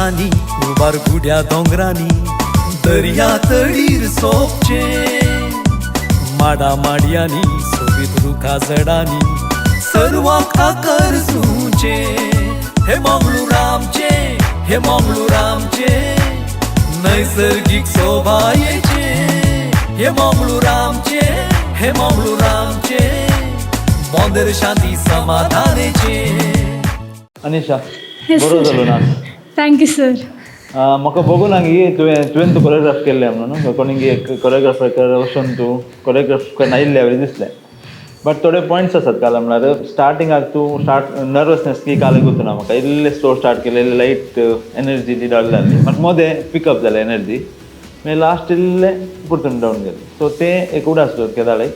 समाधानी उबार गुड्या दोंगरांनी दर्या तळीर सोपचे माडा माडयांनी सोबीत रुखा जडांनी सर्वांक आकर्सूचे हे मंगळूरामचे हे मंगळूरामचे नैसर्गिक शोभायेचे हे मंगळूरामचे हे मंगळूरामचे मोंदेर शांती समाधानेचे. अनिशा Yes, बरो sir. जालो ना. Thank you sir. म्हाका बघून हांगी तुवें तू कोरियोग्राफ केल्लें म्हणून न्हू कोणींग एक कोरियोग्राफर वचून तूं कोरियोग्राफ करून आयिल्ले बरें दिसलें. बट थोडे पॉयंट्स आसात काल म्हणल्यार स्टार्टिंगाक तूं नर्वसनेस की काल गुंतना म्हाका इल्लें स्लो स्टार्ट केलें लायट एनर्जी ती डावन जाली मात मोदें पिकअप जालें एनर्जी मागीर लास्ट इल्लें परतून डावन गेलें. सो तें एक उडास केदाळे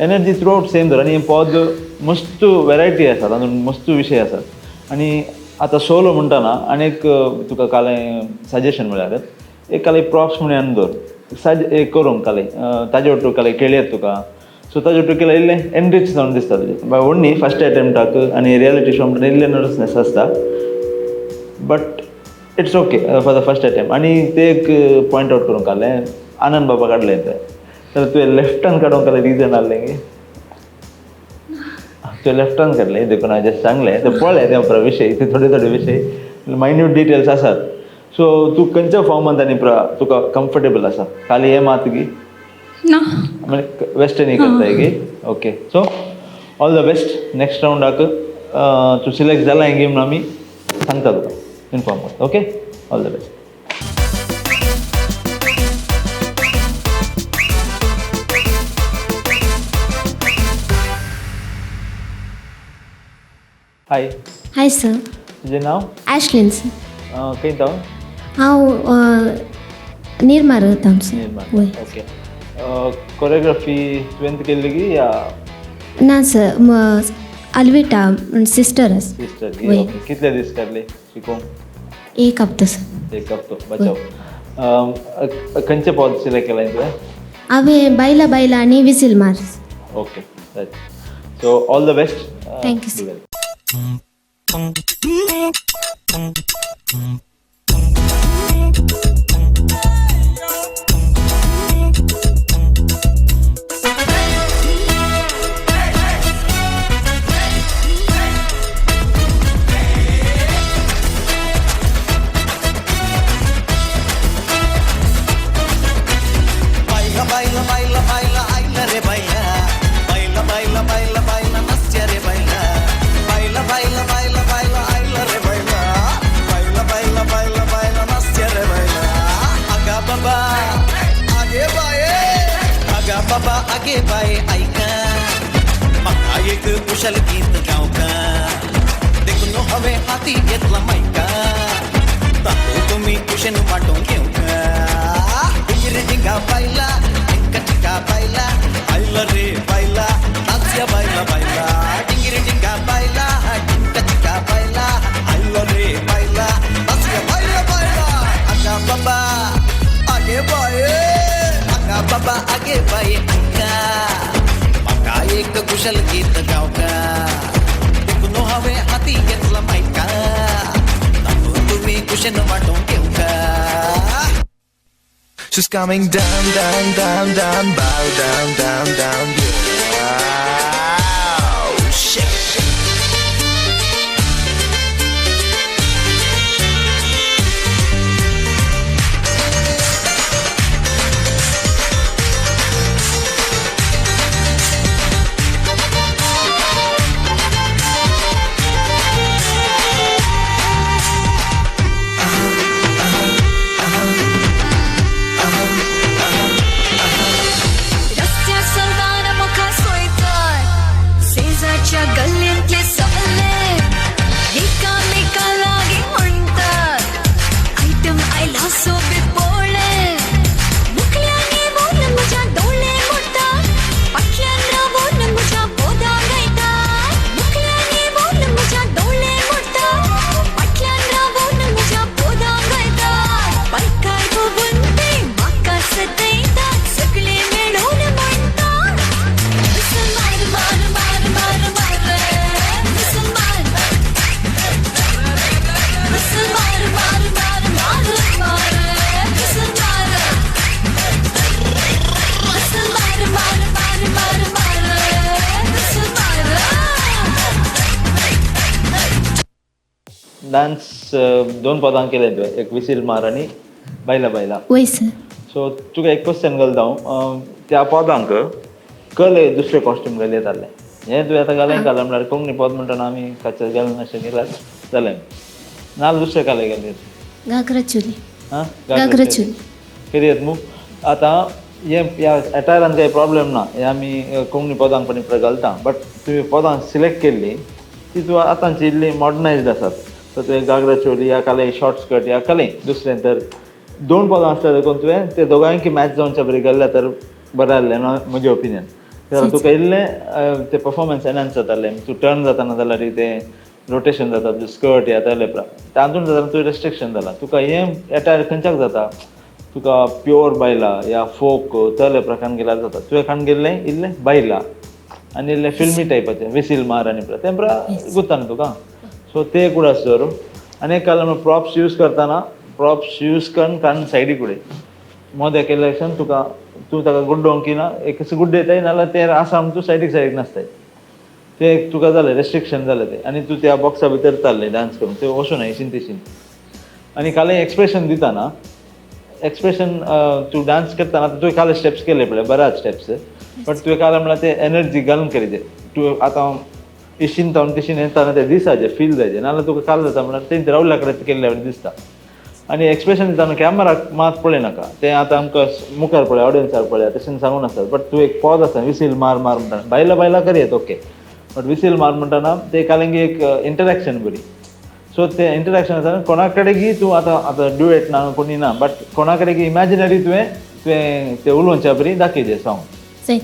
एनर्जी थ्रू आउट सेम धर आनी पद मस्त वेरायटी आसात तातूंत मस्त विशय आसात. आनी आतां सोलो म्हणटाना आनीक तुका काल सजेशन म्हळ्यार एक काल प्रॉप्स म्हणून आनी दवर एक करूंक काल ताजे वाटो काल केळयेत तुका सो ताजे वाटो केल्यार इल्लें एनरीच जावन दिसता तुजें बाय व्हडनी फस्ट एटेम्प्टाक आनी रियलिटी शो म्हणटा इल्लें नर्वसनेस आसता but it's okay for the first attempt. आनी ते एक पॉयंट आवट करूंक काडलें आनंद बाबा काडलें तें तर तुवें लेफ्टान काडूंक काडलें रिजन आहलें गे तुवें लेफ्टान काडलें देखून हांवें जस्ट सांगलें तें पळय तें उपरा विशय ते थोडे थोडे विशय मायन्यूट डिटेल्स आसात. सो तूं खंयच्या फॉर्मांत आनी तुका कम्फर्टेबल आसा खाली हें मात गी ना म्हणजे वेस्टर्न ही करताय गे okay. So all the best next राउंडाक तूं सिलेक्ट जाला हें गेम म्हणून आमी सांगता तुका इन्फॉर्म करता. Okay all the best. Hi hi sir. तुजें नांव ॲशलिन सर. खंय जावन हांव निर्मा रावता सर. निर्माण वय. ओके. कोरियोग्राफी तुवें केल्ली की या ना सर अल्विटा सिस्टर आसा. सिस्टर वय. कितले दीस काडले शिकोवंक? एक हप्तो सर. एक हप्तो बचाव. खंयचे पद सिलेक्ट केलाय तुवें? हांवें बायला बायला आनी विसील मार. Okay right. So all the best. Thank you, sir. बायला बायला बायला बायला आयला रे बायला बायला बायला बायला बायला नसत्या रे बायला बायला बायला बायला बायला आयला रे बायला बायला बायला बायला बायला नसत्या रे बायला आगा बाबा आगे बाये आगा बाबा आगे बाये ऐका म्हाका एक कुशल गीत गावका देखून हवे हाती घेतला मायका तातूंत तुमी कुशेन वांटून घेवका डिंगा बायला डिंगा डिंगा बायला आयला रे बायला नाच्या बायला बायला डिंगिरी डिंगा बायला डिंगा डिंगा बायला आयला रे बायला नाच्या बायला बायला आगा बाबा आगे बाये आगा बाबा आगे बाये ऐका म्हाका एक कुशल गीत गावका देखून हांवें हाती घेतला मायका तातूंत तुमी कुशेन वांटून घेवका. She's coming down, down, down, down, bow down, down, down, yeah. Oh, shit. रस्त्यार सरदार डान्स 2 पदां केले तुवें एक विसील मार आनी बायला बायला वय सर सो तुका एक क्वेश्चन घालता हांव त्या पदांक कले दुसरे कॉस्ट्यूम घाले जाले हें तुवें आतां घालें घाला म्हळ्यार कोंकणी पद म्हणटना आमी काचेर घालून अशें केल्यार जालें नाल दुसरे काले घाले घागरा चोली हां घागरा चोली कितें मू आतां हे ह्या एटायरान काही प्रॉब्लेम ना हे आमी कोंकणी पदांक पण इकडे घालता बट तुवें पदां सिलेक्ट केल्ली ती तूं आतांची इल्ली मॉडर्नायज्ड आसात सो तुवें घागरा चोली या काले शॉर्ट स्कर्ट या काले दुसरें तर 2 पदां आसल्या देखून तुवें ते दोगांयकी मॅच जावच्या बरी घाल्ल्या तर बरें जाल्लें ना म्हजें ओपिनियन कित्याक तुका इल्लें ते परफॉर्मन्स एनहान्स जातालें तूं टर्न जाताना जाल्यार ते रोटेशन जाता स्कर्ट या तले तातूंत जाताना तुवें रेस्ट्रिक्शन जालां तुका हें एटायर खंयच्याक जाता तुका प्युअर बायला या फोक तले प्रकार गेल्यार जाता तुवें खाण गेल्लें इल्लें बायला आनी इल्लें फिल्मी टायपाचें विसील मार आनी तें गुत्ता न्ही तुका सो ते कूड आसा जर आनी एक कारण प्रॉप्स यूज करतना प्रॉप्स यूज करून कारण सायडीक उडय मोदें केल्ले कारणान तुका तूं ताका गुड्डोवंक की ना एक गुड्डयताय नाल्यार ते आसा तूं सायडीक नासताय ते एक तुका जालें रेस्ट्रिक्शन जालें तें आनी तूं त्या बॉक्सा भितर चाललें डान्स करून ते वचून येशीन तेशीन आनी काले एक्सप्रेशन दिताना एक्सप्रेशन तूं डान्स करतना तुवें काले स्टेप्स केले पळय बऱ्याच स्टेप्स बट तुवें काले म्हळ्यार ते एनर्जी घालून केली ते तूं आतां इशीन जावन तशीन येताना ते दिसाचें फील जायचें नाल्यार तुका काल जाता म्हळ्यार तेंचे रावल्या कडेन केल्ल्या भशेन दिसता आनी एक्सप्रेशन दिताना कॅमेराक मात पळय नाका तें आतां आमकां मुखार पळय ऑडियन्सार पळय तशें सांगून आसता बट तूं एक पॉज आसा विसील मार मार म्हणटा बायला बायला करयत ओके बट विसील मार म्हणटना ते कालेंगी एक इंटरॅक्शन बरी सो ते इंटरॅक्शन आसा कोणा कडेन तूं आतां ड्युएट ना कोणी ना बट कोणा कडेन इमॅजिनरी तुवें ते उलोवच्या बरी दाखयचें सॉंग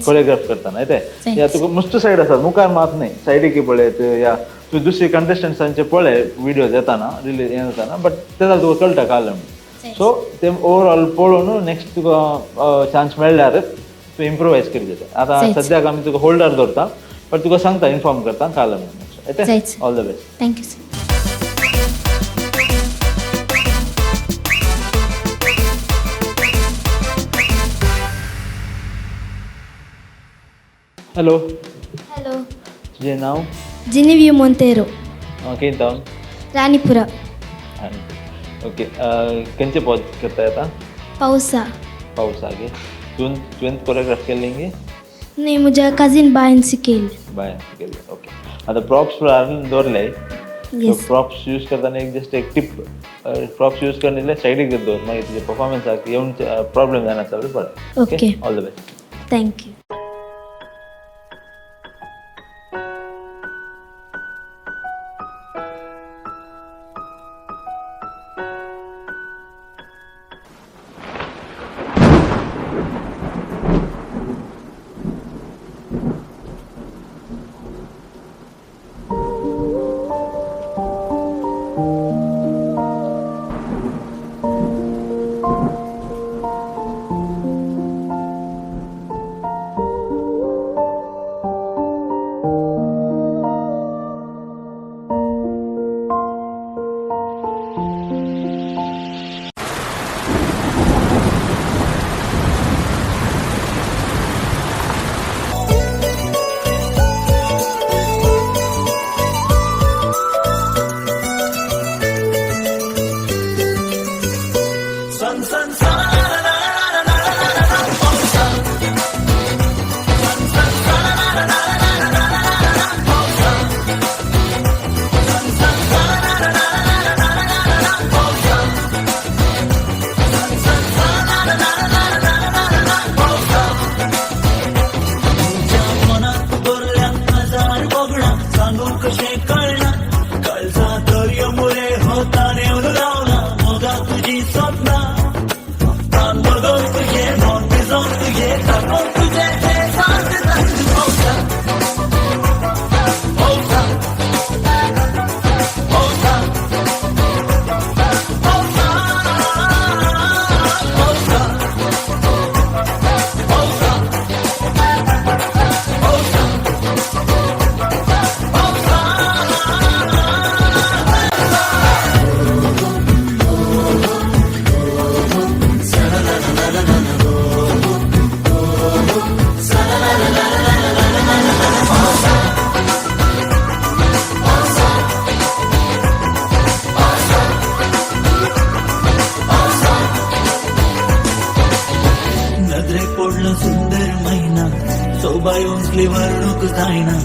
कोरियोग्राफ करतना येते या तुका मस्त सायड आसात मुखार मात न्ही सायडीक पळय या तूं दुसरी कंटेस्टंट्सांचे पळय विडियोज येताना रिलीज हें जाताना बट तें तुका कळटा कालें म्हणून सो ते ओवरऑल पळोवन नेक्स्ट तुका चान्स मेळ्ळ्यारच तूं इम्प्रोवायज करचें आतां सद्याक आमी तुका होल्डर दवरता बट तुका सांगता इन्फॉर्म करता कालें म्हणून येते all the best thank you sir hello hello तुजें नांव जिनिव्यू मोंतेरो खंय जावन राणीपुरा ओके खंयचे पद करता येता पावसा पावसागे तुवें कोरियोग्राफ केल्ली गे नाही म्हज्या काजीन बायन शिकयली बाय केल्ली ओके आतां प्रॉप्स दवरले येस प्रॉप्स यूज करताना एक जस्ट एक टीप प्रॉप्स यूज करलेले सायडीक दवर मागीर तुजे परफॉर्मन्साक येवन प्रॉब्लेम जायना बरें पळय okay all the best thank you आपली वर्णूक जायना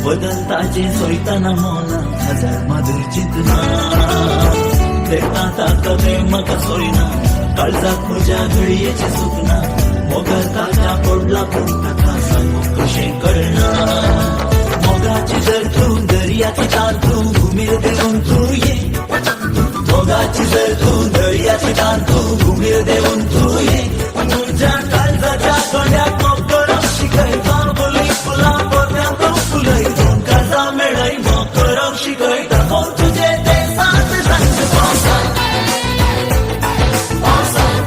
बदलताची सोयताना मोला हजार मधुर चिंतना देखता ताका म्हाका सोयना काळजाक म्हज्या घडयेची सुकना मोगार ताच्या पडला पूण ताका सांगू कशें कळना मोगाची जर तूं दर्याची तार तूं घुमीर देऊन तूं ये मोगाची जर तूं दर्याची तार तूं घुमीर देऊन तूं ये तुझ्या काळजाच्या कोंड्याक मोगरम शिकय बांबोली फुलां पोत्यांत फुलय दोन काळजां मेळय मोगरम शिकय दाखोव तुझे ते सात सांज पावसांत पावसांत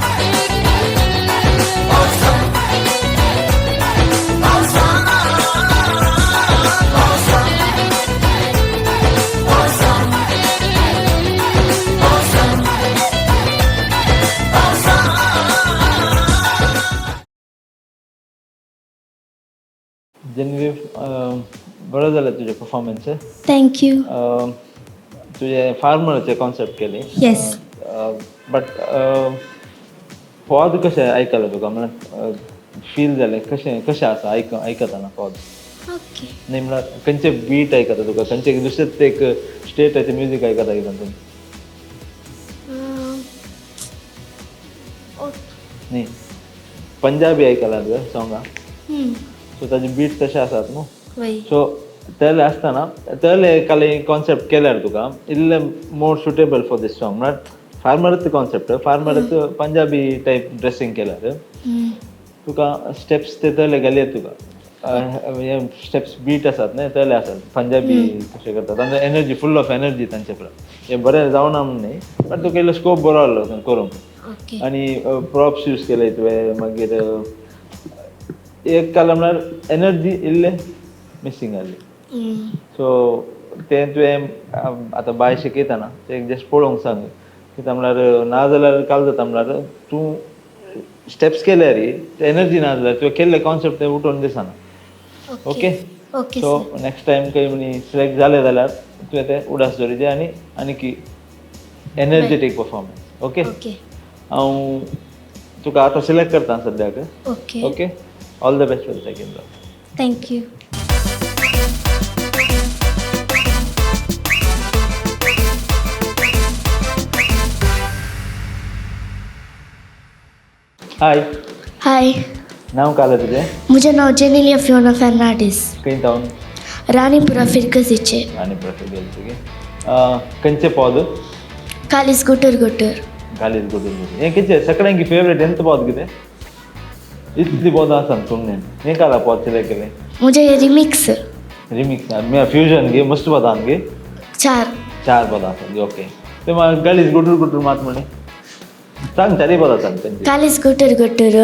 पावसांत पावसांत पावसांत पावसांत जेनवी बरं झालं तुझे परफॉर्मन्स थँक्यू तुझे फार्मरचे कॉन्सेप्ट केले येस बट पॉज कशें आयकलां तुका म्हळ्यार फील जालें कशें आसा आयकताना पॉज ओके नाही म्हळ्यार खंयचे बीट आयकता तुका खंयचे दुसरेंच एक स्टेटाचें म्युजीक आयकता कितें तुम्ही न्ही पंजाबी आयकलां तुवें सॉंगां सो ताजे बीट तशे आसात न्हू वय सो तेले आसतना तेले काले कॉन्सेप्ट केल्यार तुका इल्ले more suitable for this song म्हळ्यार फार्मरच कॉन्सेप्ट फार्मरच पंजाबी टायप ड्रेसींग केल्यार तुका स्टेप्स ते तले घालये तुका स्टेप्स बीट आसात न्ही तले आसात पंजाबी कशें करतात तांचो एनर्जी फुल ऑफ एनर्जी तांचे फुडें हें बरें जावना म्हूण न्ही बट तुका इल्लो स्कोप बरो आहलो करूंक ओके आनी प्रॉप्स यूज केले तुवें मागीर एक काल म्हळ्यार एनर्जी इल्ले मिसींग आहली सो तें तुवें आतां बाय शिकयतना तें जस्ट पळोवंक सांग कित्याक म्हळ्यार ना जाल्यार काल जाता म्हळ्यार तूं स्टेप्स केल्यार एनर्जी ना जाल्यार तुवें केल्ले कॉन्सेप्ट ते उठोवन दिसना okay okay so next time खंय म्हणी सिलेक्ट जालें जाल्यार तुवें तें उडास दवरिचें आनी की एनर्जेटीक परफॉर्मन्स ओके ओके हांव तुका आतां सिलेक्ट करता सद्याक okay okay all the best for the second round thank you hi hi नांव कालें तुजें म्हजें नांव जेनेलिया फियोना फेर्नांडीस खंय जावन राणीपुरा फिरकसीचे आनी प्रॉफिट गेले तुगे खंयचे पद कालीस गुटर गुटर घालीत गोडून हें कितें सगळ्यांकी फेवरेट एंत पद कितें इतली पदां आसात तुमने हें काला पद सिलेक्ट केलें म्हजें रिमिक्स रिमिक्स फ्युजन गे मस्त पदां गे 4 पदां आसात ओके ते म्हाका गालीच गुटूर गुटूर मात म्हणे सांग 4 पदां सांग तेंची कालीस गुटर गुटर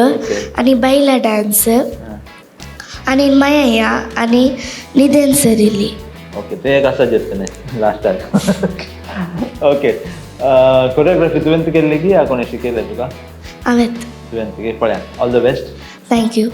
आनी बायला डान्स आनी माया आनी निदेन सरिली ओके ते एक आसा जेतने लास्टाक ओके कोरियोग्राफी तुवें केल्ली की कोणें शिकयलें तुका हांवें तुवें तुगे पळया ऑल द बेस्ट थँक्यू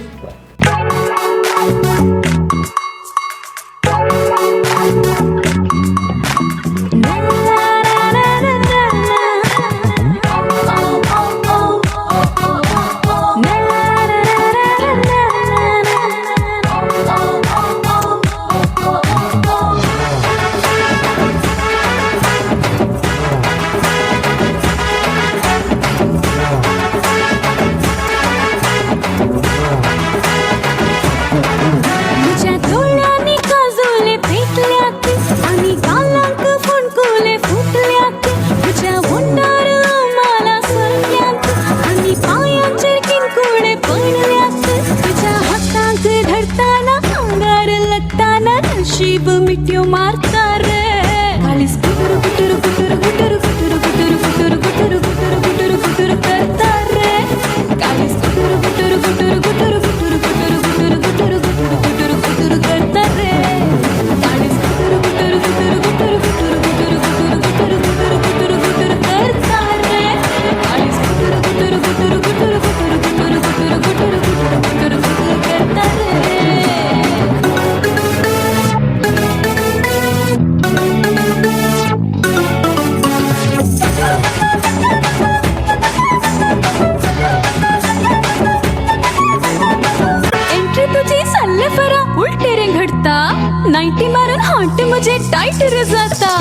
वयर जाता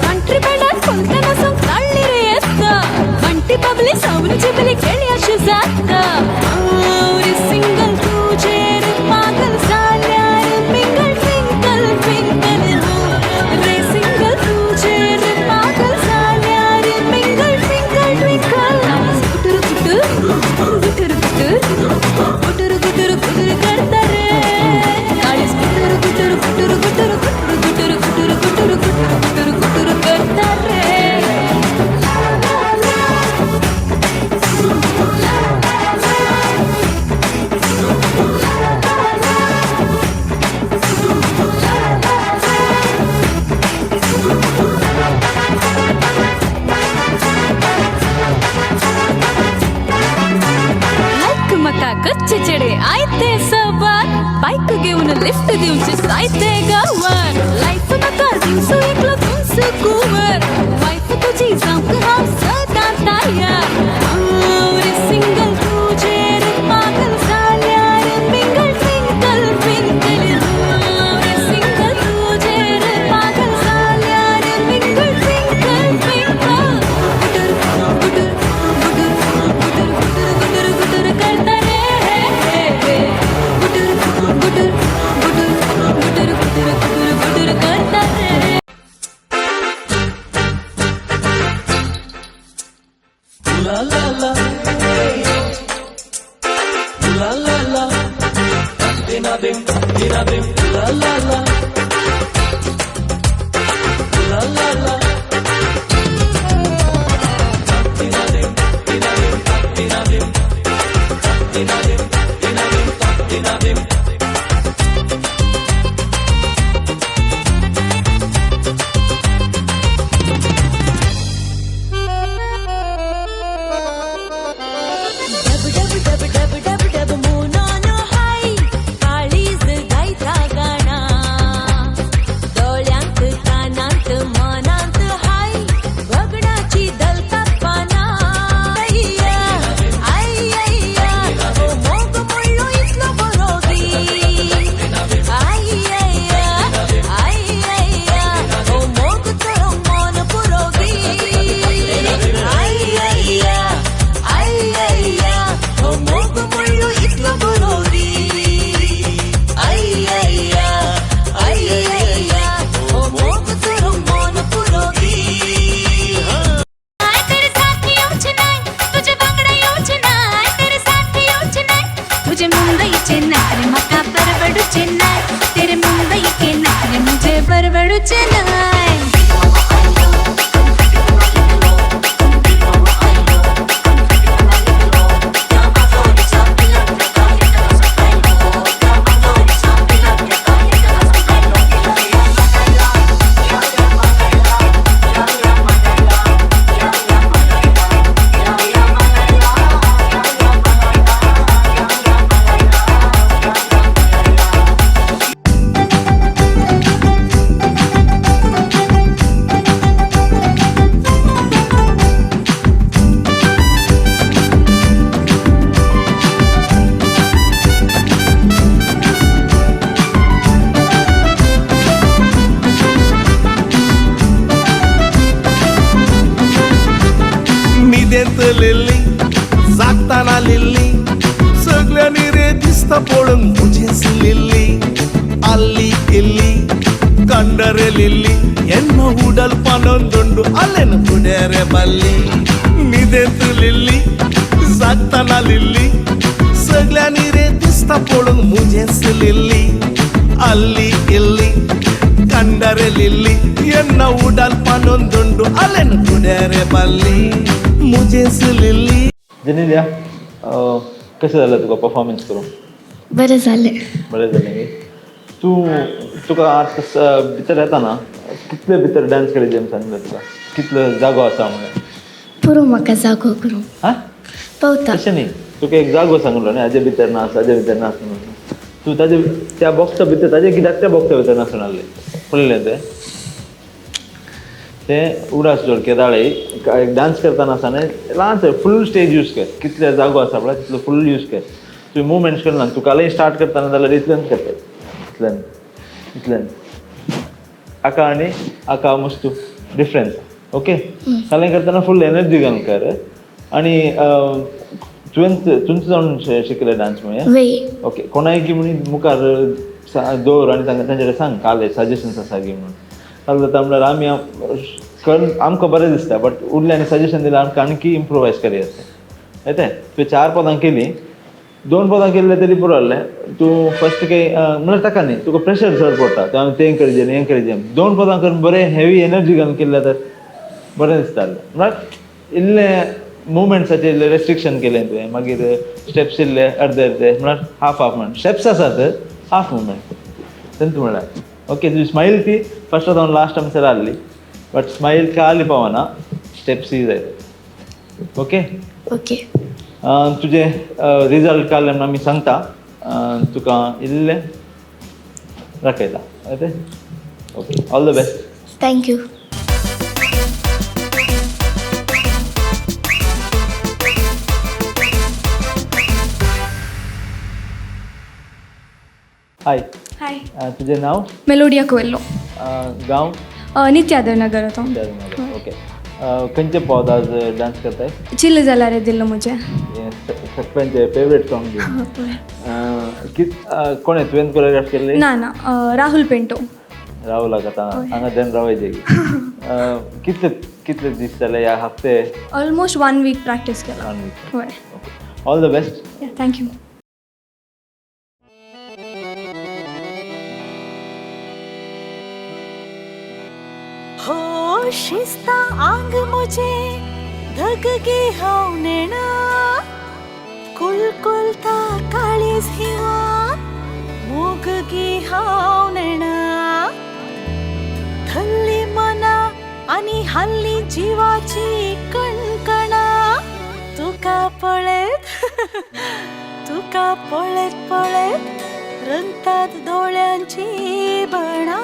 कंट्री बँडात फुलताना सोंग काढली रे येता बंटी बबली सावनी चिबली खेळी अशी जाता रे सिंगल तुझे रे पागल झाल्या रे मिंगल ट्विंकल ट्विंकल रे सिंगल तुझे रे पागल झाल्या रे mingle twinkle twinkle Gutur Gutur Gutur Gutur Gutur करता रे काळीस गुटुर गुटुर गुटुर गुटुर गुटुर गुटुर गुटुर गुटुर गुटुर गुटुर करता रे लाईक मका कच्चे चेडे आयते सवार बाईक घेऊन लिफ्ट दिवची सायते गावार लाईफ नका दिवसो एकलो तुमच कुवर वाईफ तुझी जाऊक हाव सदा तयार रे सिंगल तुझे रे पागल झाल्या रे मिंगल ट्विंकल ट्विंकल रे सिंगल तुझे रे पागल झाल्या रे mingle twinkle twinkle Gutur Gutur Gutur Gutur Gutur Gutur करता रे गुटुर गुटुर गुटुर गुटुर गुटुर गुटुर गुटुर करता रे La la la, la la la, dina dim, la la la, la la la, dina dim, dina dim, dina dim, dina dim. डब डब डब डब डब डब मुनानो हाय काळीज गायता गाणा डोळ्यांत कानांत मनांत हाय बगडाची दलतात पाना अय्या अय्या ओ मोग मुळ्ळो इतलो बरोदी अय्या अय्या ओ मोग तरो मन पुरोगी अय्या अय्या ओ मोग मुळ्ळो इतलो बरोदी अय्या अय्या ओ मोग तरो मन पुरोगी आय तेरे साथ येऊच नाय तुझे वांगडा येऊच नाय तेरे साथ येऊच नाय तुझे मुंबईचे नखरे मका परवडूचे नाय तेरे मुंबई के नखरे मुझे परवडूचे नाय निदेंत लिल्ली जागताना लिल्ली सगळ्यांनी रे दिसता पळून मुझेच लिल्ली अल्ली इल्ली कंडरे लिल्ली ಎನ್ನು ಉಡಲ್ ಪನೊಂದುಂಡು ಅಲ್ಲೆನು ಹುಡೇರೆ ಬಲ್ಲಿ ನಿದೆಂತು लिल्ली जागताना लिल्ली सगळ्यांनी रे दिसता पळून मुझेच लिल्ली अल्ली इल्ली कंडरे लिल्ली ಎನ್ನು ಉಡಲ್ ಪನೊಂದುಂಡು ಅಲ್ಲೆನು ಹುಡೇರೆ बल्ली मुझेच लिल्ली. जेनेलिया कसं झालं तुका परफॉर्मन्स करून? बरं झालं. बरें जालें गे. तुका आतां भितर येताना कितले भितर डान्स केले जेम सांगलें तुका कितलो जागो आसा म्हणून? पुरो म्हाका जागो करूं हां पावता. तशें न्ही, तुका एक जागो सांगलो न्ही हाजे भितर नाच हाजे भितर नाच म्हणून. तूं ताजे त्या बॉक्सा भितर ताजे कित्याक त्या बॉक्सा भितर नाचून आहलें पळयलें तें उडास जोड केदाळे एक डान्स करतना आसा न्ही ल्हान फूल स्टेज यूज कर, कितले जागो आसा पळय तितलो फूल यूज कर. तुवें मुवमेंट्स करना, तुका कालय स्टार्ट करतना जाल्यार इतल्यान करता, इतल्यान इतल्यान आका आणि आका मस्त डिफरन्स ओके जालें करतना फुल एनर्जी घालून कर आणि तुवें जावन शिकलें डान्स म्हणजे वे ओके कोणाय की म्हणी मुखार दवर आनी तांचे कडेन सांग काले सजेशन्स आसा की म्हणून जालें जाता म्हणल्यार आमी करून आमकां बरें दिसता बट उरलें आनी सजेशन दिल्यार आमकां आणकी इम्प्रोवायज करी येता येते तुवें 4 पदां केली 2 पदां केल्ले तरी पुरो जालें तूं फस्ट काही म्हणल्यार ताका न्ही तुका प्रेशर चड पडटा तें तें करिजें हें करिजें 2 पदां करून बरें हेवी एनर्जी घालून केल्लें तर बरें दिसतालें म्हळ्यार इल्लें मुवमेंट्साचें इल्लें रेस्ट्रिक्शन केलें तुवें मागीर स्टेप्स इल्ले अर्दे अर्दे म्हळ्यार हाफ म्हणून स्टेप्स आसात हाफ मुवमेंट तेंच म्हळ्यार ओके तुजी स्माईल ती फस्ट जावन लास्ट आमचेर आहली बट स्माईल खाली पावना स्टेप्स ही जाय ओके ओके तुजे रिजल्ट काडले म्हणून आमी सांगता तुका इल्लें दाखयता okay okay all the best thank you hi hi तुजें नांव मेलोडिया कोएल्लो गांव नित्यादर नगर तो ओके खंयचे पद आज डान्स करताय चिल्ल जाला रे दिल्लो मुझे खंयचे फेवरेट सॉंग कोणे तुवें कोरियोग्राफ केल्ली ना ना राहुल पेंटो राहुलाक आतां हांगा देन रावयचे कितले कितले दीस जाले ह्या हफ्ते ऑलमोस्ट 1 वीक प्रॅक्टिस केला होय ऑल द बेस्ट थँक्यू हो शिस्ता आंग मुझे धगगे हाव नेणा कुलकुलता काळीज हिवा मोगगे हाव नेणा थल्ली मना आणि हल्ली जीवाची कणकणा तुका पळत पळत रंगतात डोळ्यांची बणा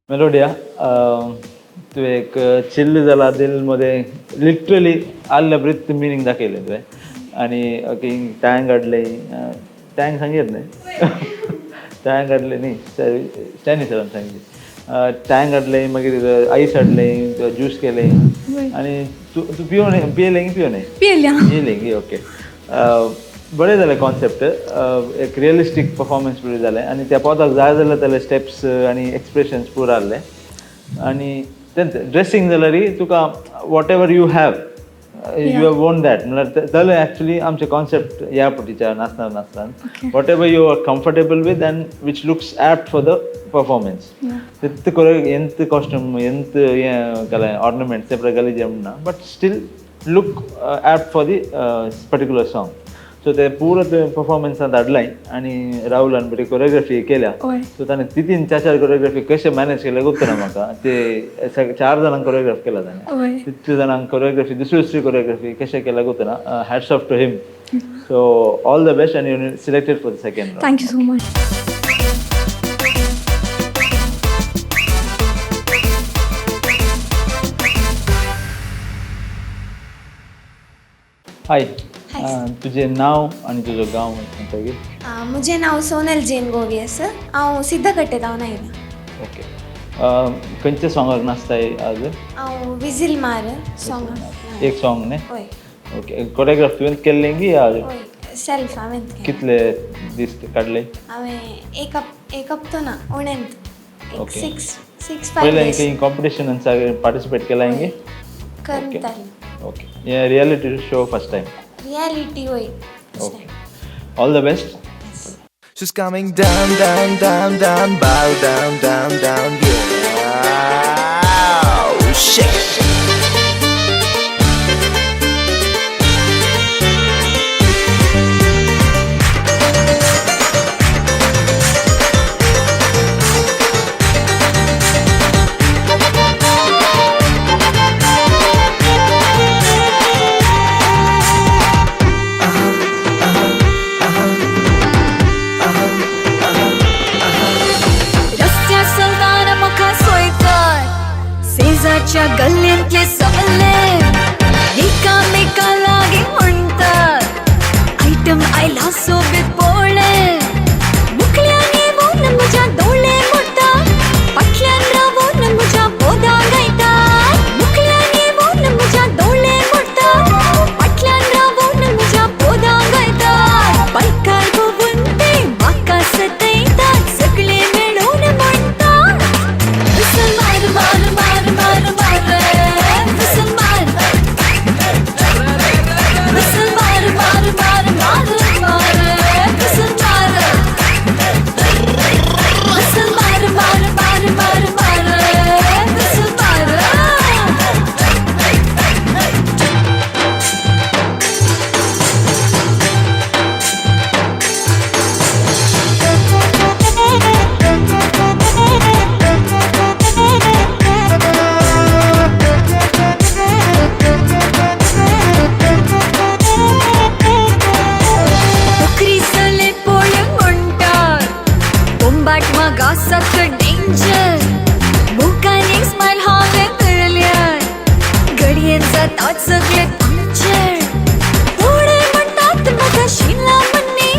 मेलोडिया तू एक चिल्ल जाला दिलमध्ये लिटरली आल्ल्या ब्रीथ मिनींग दाखयलें तुवें आनी ओके टायम काडले टँग सांगितलं नाही टँग हाडले न्ही स्टॅनी सरान सांगितली टँग हाडले मागीर आईस हाडले ज्यूस केले आनी तूं पियेलें की पियो पियल्या येयलें ओके बरें जालें कॉन्सेप्ट एक रियलिस्टीक परफॉर्मन्स पुरो जालें आनी त्या पोताक जाय जाल्यार ताले स्टेप्स आनी एक्सप्रेशन्स पुरो आहले आनी तें ड्रेसींग जाल्यारय तुका whatever you have you have won that म्हणल्यार जालें एक्चुली आमचे कॉन्सेप्ट ह्या पटीच्या नाचतना whatever you are comfortable with and which looks apt for the performance ఎంత కాస్ట్యూమ్ ఎంత ఆర్నమెంట్స్ ఎప్పుడు గలీజ్ ఏమన్నా but still look apt for the particular song so ते पुरो परफॉर्मन्स धाडलाय आनी राहुलान बरी कोरियोग्राफी केल्या सो ताणें तितीन चार कोरियोग्राफी कशें मॅनेज केलें गुप्तना म्हाका ते 4 जाणांक कोरियोग्राफ केला ताणें 3 जाणांक कोरियोग्राफी दुसरी कोरियोग्राफी कशें केल्या गुप्तना hats off to him so all the best आनी you selected for the second round thank you so much hi तुजें नांव आनी तुजो गांव सांगता की म्हजें नांव सोनल जैन गोवी आसा हांव सिद्धकट्टे जावन आयलां ओके खंयच्या सॉंगाक नाचताय आज हांव विजील मार सॉंग एक सॉंग न्ही हय ओके कोरियोग्राफ तुवें केल्लें की आज हय सेल्फ हांवें कितले दीस काडले हांवें एक हप्तो ना उणेंत Okay. 6-5 पयलें days खंय कॉम्पिटिशनांत पार्टिसिपेट केला हिंगी करताली ओके हे reality show first time reality वय okay all the best She's coming down, down, down, down, bow down, down, down, yeah. Oh, shit. रस्त्यार चलताना म्हाका सोयकार शेजारच्या गल्लींतले सगळे एकामेका लागीं म्हणटात आयटम आयला सोबीत पळय मुखल्यान येवून म्हज्या दोळे मोडटा फाटल्यान रावून म्हज्या बोदां गायता मुखल्यान येवून म्हज्या दोळे मोडटा फाटल्यान रावून म्हज्या बोदां गायता बायकार भोवून ते म्हाका सतयतात सगळे मेळून म्हणटात विसल मार मार मार मार मार विसल मार विसल मार मार मार मार मार विसल मार विसल मार मार मार मार मार विसल मार बकरी चले पळय म्हणटात बोंबाट म्हाका सकट डेंजर मुखान एक स्मायल हांवें कळल्यार घडयेन जातात सगळे पंक्चर थोडे म्हणटात म्हाका शिला मन्नी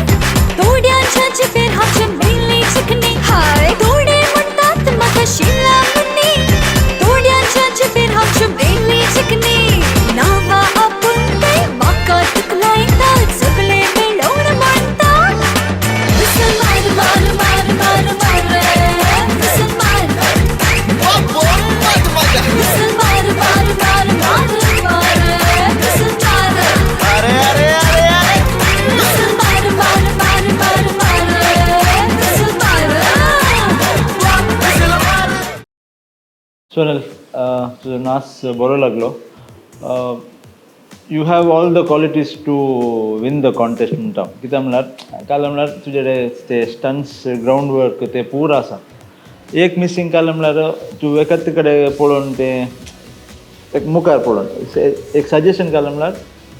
थोड्यांच्या जिबेर हाचे मेली चिकनी हाय थोडे म्हणटात म्हाका शिला मन्नी थोड्यांच्या जिबेर हाचे मेली चिकनी नावा आपूण ते म्हाका तकलायतात सगळे मेळून म्हणटात विसल मार मार मार मार मार विसल मार विसल मार मार मार मार मार विसल मार विसल मार मार मार मार मार विसल मार सोनल तुजो नाच बरो लागलो you have all the qualities to win the contest म्हणटा कित्याक म्हणल्यार काल म्हणल्यार तुजे ते स्टन्स ग्रावंड वर्क ते पूर आसा एक मिसींग काल म्हणल्यार तूं एकाच कडेन पळोवन ते एक मुखार पळोवन एक सजेशन काल म्हणल्यार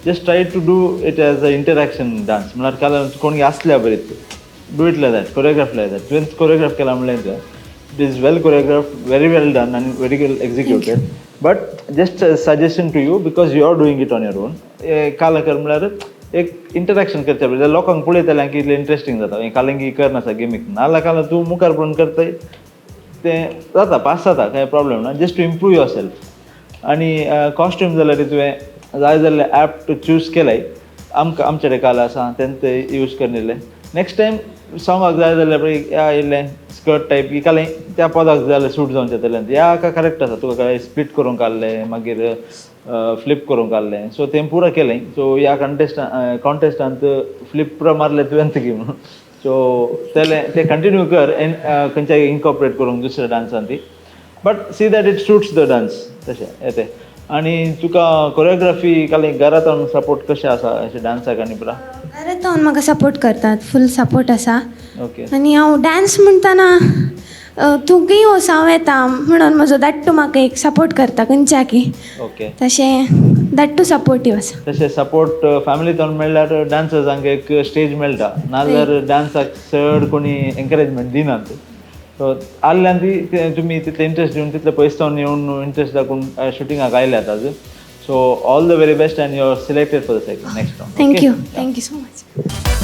just try to do it as a interaction dance म्हणल्यार काल कोणी आसल्या बरी do it like that choreograph like that तुवें कोरियोग्राफ केला म्हणलें it is well choreographed, very well done and very well executed. But just a suggestion to you because you are doing it on your own. काल कर म्हळ्यार एक interaction करचे पडटा लोकांक पळयतल्या की इतलें इंट्रस्टींग जाता हें कालिंगी करनासा गेमीक नाल्या काला तूं मुखार पळोवन करताय तें जाता पास जाता कांय प्रॉब्लेम ना just to improve yourself आनी कॉस्ट्यूम जाल्यार तुवें जाय जाल्ले ॲप टू चूज केलाय आमचे कडेन काल आसा तेन्ना यूज करनिल्ले नेक्स्ट टायम सॉंगाक जाय जाल्यार ह्या येयल्लें स्कर्ट टायप की कालें त्या पदाक जाल्यार सूट जावंक येतलें ह्या करेक्ट आसा तुका कळ्ळें स्प्लीट करून काडलें मागीर फ्लिप करून काडलें सो तें पुरो केलें सो ह्या कॉन्टेस्टांत फ्लिप पुरो मारलें तुवें ती म्हणून सो ते कंटिन्यू कर खंयच्याय इनकॉर्पोरेट करूंक दुसऱ्या डान्सान ती but see that it suits the dance तशें येतें आनी तुका कोरियोग्राफी काली घरांत सपोर्ट कशें आसा अशें डान्साक आनी पुरा घरांत म्हाका सपोर्ट करतात फूल सपोर्ट आसा ओके आनी हांव डान्स म्हणटाना तुगेय वसाव येता म्हणून म्हजो धाट्टू म्हाका एक सपोर्ट करता खंयच्याकी ओके तशें धाट्टू सपोर्टीव आसा तशें सपोर्ट फॅमिलींतल्यान मेळ्ळ्यार डान्सर्सांक एक स्टेज मेळटा नाजाल्यार डान्साक चड कोणी एनकरेजमेंट दिनात सो आल्ल्यान ती तुमी तितले इंट्रस्ट दिवन तितले पयसतावन येवन इंट्रस्ट दाखोवन शुटिंगाक आयल्यात आज so all the very best and you are selected for the second next round thank you so much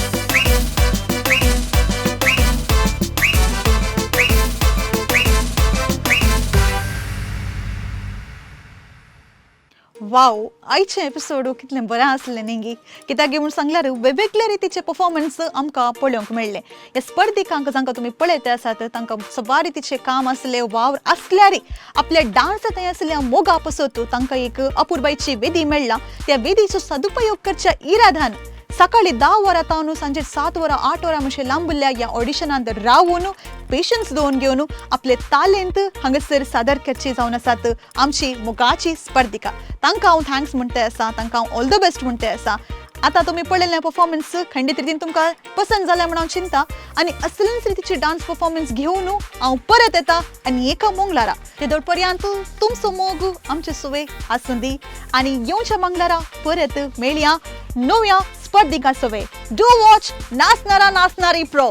wow आयचें एपिसोड कितलें बरें आसलें न्ही कित्याक म्हूण सांगल्यार वेगवेगळ्या रितीचे परफॉर्मन्स आमकां पळोवंक मेळ्ळे ह्या स्पर्धेकांक जांकां तुमी पळयता आसात तांकां सवा रितीचे काम आसलें वावर आसल्यारय आपल्या डान्स थंय आसल्या मोगा पसत तांकां एक अपुर्बायची वेदी मेळ्ळा त्या वेदीचो सदुपयोग करच्या इरादान सकाळी 10 वरां तावन सांजे 7 वरां 8 वरां मातशें लांबुल्ल्या ह्या ऑडिशनांत रावून पेशन्स दवरून घेवन आपले तालेंत हांगासर सादर करची जावन आसात आमची मोगाची स्पर्धिका तांकां हांव थँक्स म्हणटे आसा तांकां हांव ऑल द बेस्ट म्हणटे आसा आतां तुमी पळयल्लें परफॉर्मन्स खंडीत रितीन तुमकां पसंत जालें म्हण हांव चिंता आनी असलेच रितीची डान्स परफॉर्मन्स घेवन हांव परत येता आनी एका मंगळारा ते दर पर्यंत तुमचो मोग आमचे सुवे आसूं दी आनी येवच्या मंगळारा परत मेळया नव्या स्पर्धिका सुवे डू वॉच नाचणारा नाचणारी प्रो